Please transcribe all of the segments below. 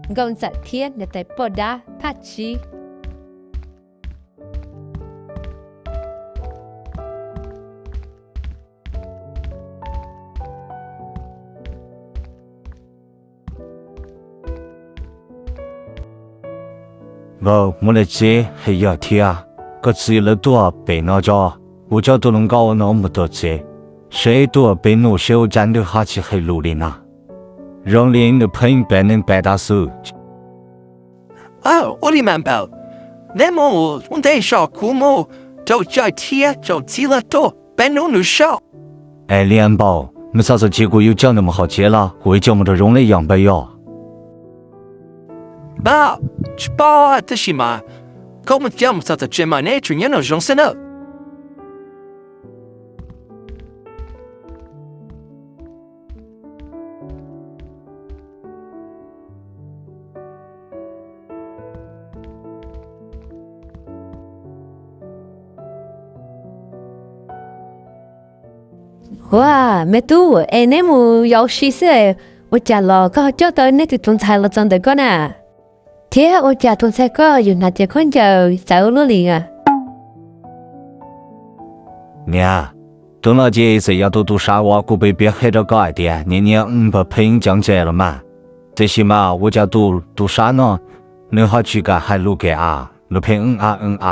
Gọn giật thiên để tới bỏ đá phát trí. Một lần chế hay giờ thia, có gì là tua bên nó cho,我叫都能搞那么多次，谁多被弄小站的哈起还努力呢？让另的朋友变能白大手。我的蛮包，那么我得少苦么，就在贴就记了多，别弄了少。哎，连宝，没啥子结果又讲那么好接了，会叫么的用的样白哟。爸，去爸这些嘛，我们讲啥子这嘛那主人那种什么？哇，没读，哎，那么要学习，我家了，个叫到那个东菜了，真的个呢？天，我家东菜个有那点困就走路里啊。娘，等了这一次要读啥话，古北边黑着高一点，年年把配音讲解了嘛。最起码我家读啥呢？能好去个还录给啊，录配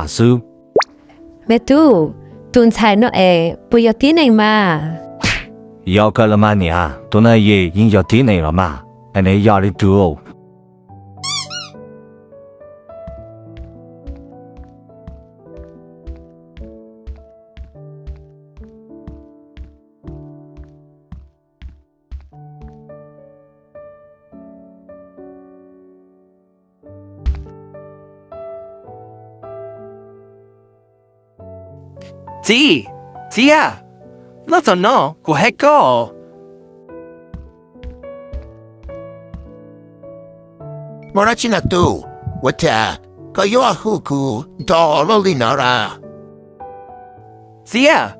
手。没读，东菜呢哎，不要点你嘛。要个了嘛娘，都那也应要点你了嘛，哎那压力多。姐啊，那怎弄？我还高。莫那去那度，我他个有啊户口到了里那啦。姐啊，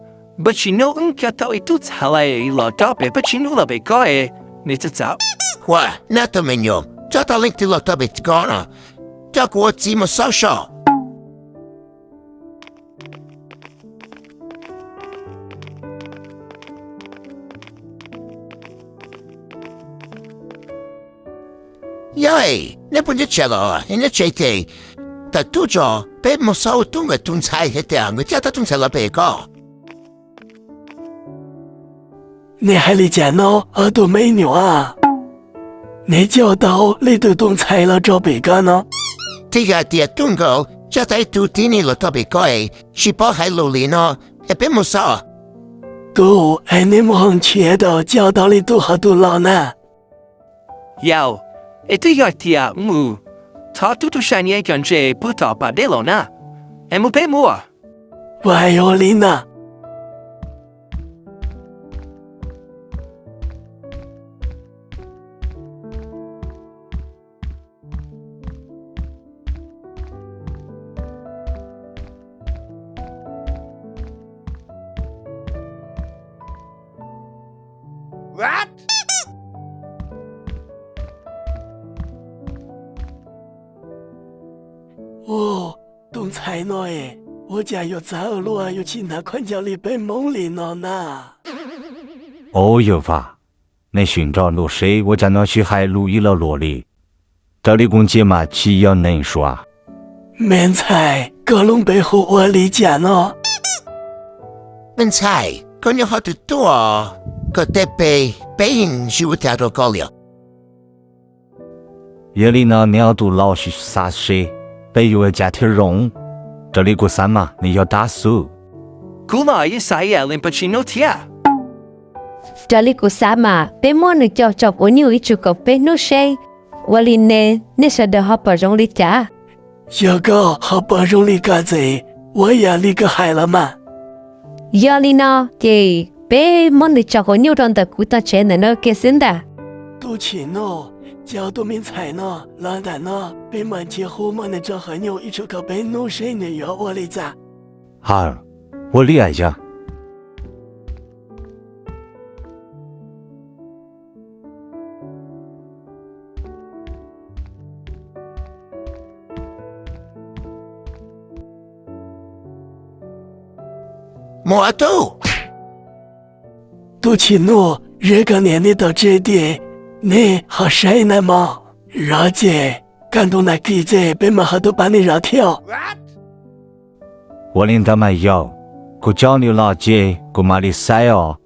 不是弄个到一肚子来了，到别不是弄了别个诶，你知道？喂，那都没用，这到领地了特别高呢，这个我怎么少少？耶，那不是吃了，那吃的，但都着被没少动个动菜一点，我家的动菜了别个。你还理解呢？耳朵美女啊！你叫到你对动菜了找别个呢？这个的动个，这在都地里了特别高诶，是包还努力呢，也别没少。都哎，你们很缺的，叫到你都好多老呢。有。itu ya tiamu. Ta tu shania ganje puta padelo na. Emu pe mua. 我还有你呢。What？哦，动菜呢诶，我家有走路啊，有其他款叫你被梦里了呢。哦有吧，那寻找路谁？我家那去还路一了罗里，这里公姐嘛，岂要能说？免菜，各龙背后我理解呢。免菜，可你好得多，可得被人是我家多高了。夜里呢，你要读老师啥事？被有家庭容，这里过三嘛，你要打数。古来也晒呀，连不去弄贴。这里过三嘛，被莫你叫我牛一出个被弄谁？我里呢，你说的好不容易家。有个好不容易干子，我也理个害了嘛。夜里呢，这被莫你叫我牛上的古当钱的那个新的。都钱呢？叫多名菜呢，懒蛋呢，被满街后门的这和牛一出个被弄谁呢？要我理咋？好，我理解一下。莫都，杜奇诺，这个年龄到这点，你还谁呢吗？而且感动那记者被马哈都把你绕跳。我领导没有，我叫你老姐，我买的菜哦。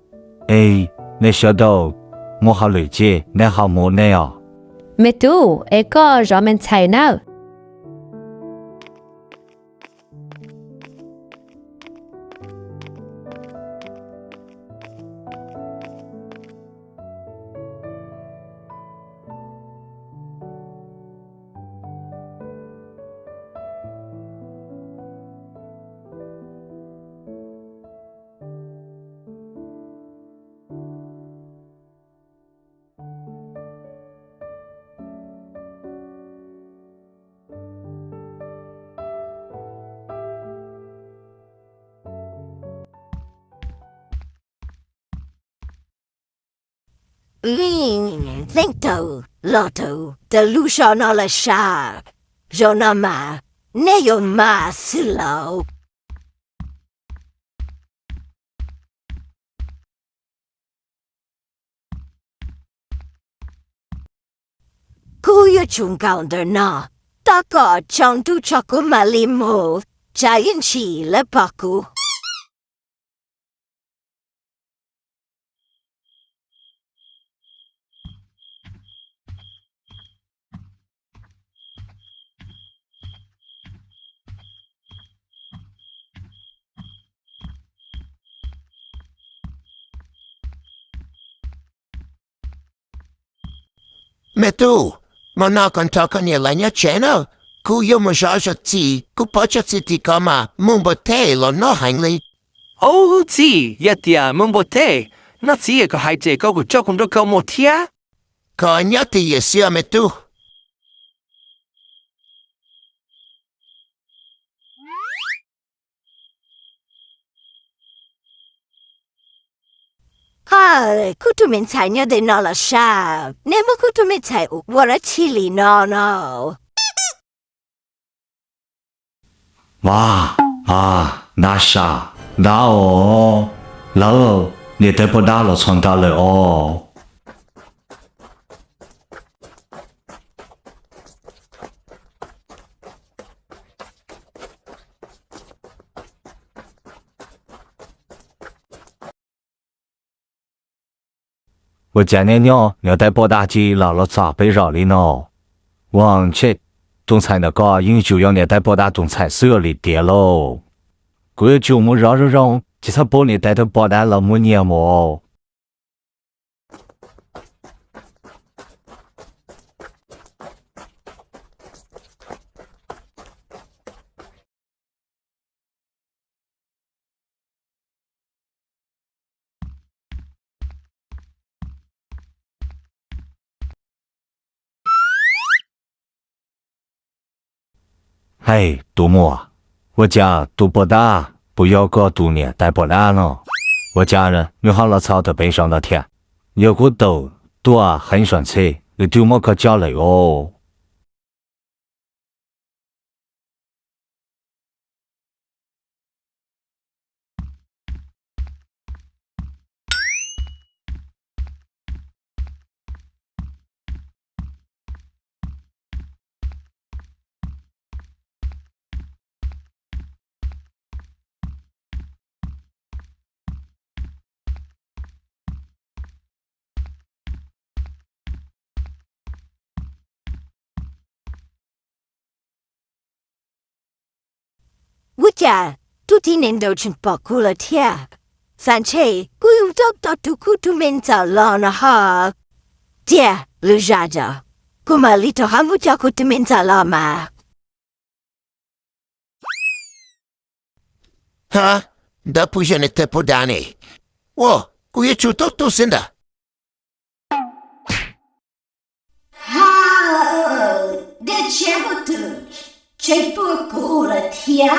哎，你晓得，我好理解，你好无奈哦。mẹ tu ai có rõ mình chạy nào Lento, Lotto, de Luciano la Char, Jonama, Neoma Silo. Kuya Chungounder na, Taka Chantu Chaku Malimo, Giant Chi Lepaku. Mais tu, mon non contoca ni legna cena, cu io mangiaja ti, cu pocha ti cama, mumbote lo no hangli. Oh, ti, yatia, mumbote. Na ti ko haite ko chokundo ko motia? Ko anyati yesia me tu. Ha, kutumin tanya de nala sha. Nemo kutumin tai wara chili no. 哇啊，那啥，那哦，那哦，你得不打了传达了哦。我今年鸟要带包大鸡老了咋被绕里呢？往切，东菜那个因就要你带包大东菜是要里跌喽。过就么绕，这才把你带到包大了么年么？嘿，杜牧，我家杜不大，不要个杜年带不来了。我家人约好了草的背上的天，有个豆多很顺车，你杜牧可叫来哦。Wuja, tutti nendo chin pakula tia. Sanche, kuyum dokta tu kutumin ta lana ha. Dia, lujada. Kumalito hamuja kutumin ta lama. Ha? Da pujane te podane. Wo, cu e ciuto tu sinda. Ha, de ce mutu? Ce pakula tia.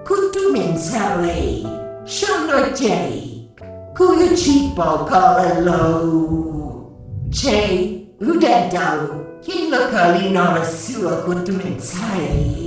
Kutumin sari, sono jay. Kuya chipo kala lo. Che, udendo. Chi lo calino la sua contumenziale.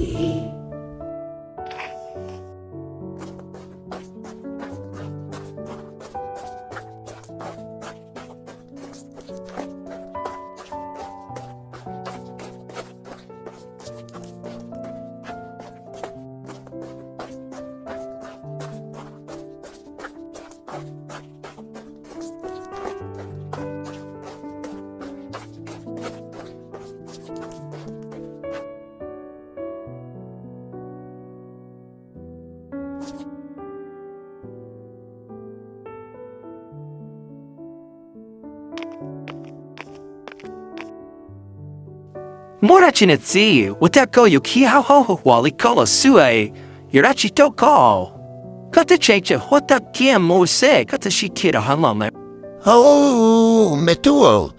Moraci na zi, utako yuki hao wali kola sue, yurachi toko. Kata cheche hota kia mose, kata shikira halame. Oh, metuo.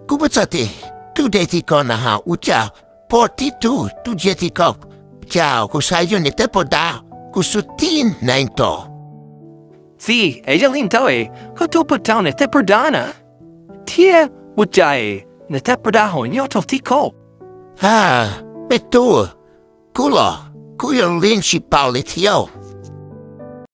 Kubacati, tu deti kona ha ucha. Porti tu jeti kop. Ciao, kusayo ni tepo da. Kusutin nainto. Zi, ejalintoe, kotopatao na teperdana. Tia, ujae, na teperdaho nyoto tiko. Ah, metuo. Kulo, kuyo linchi paulitio.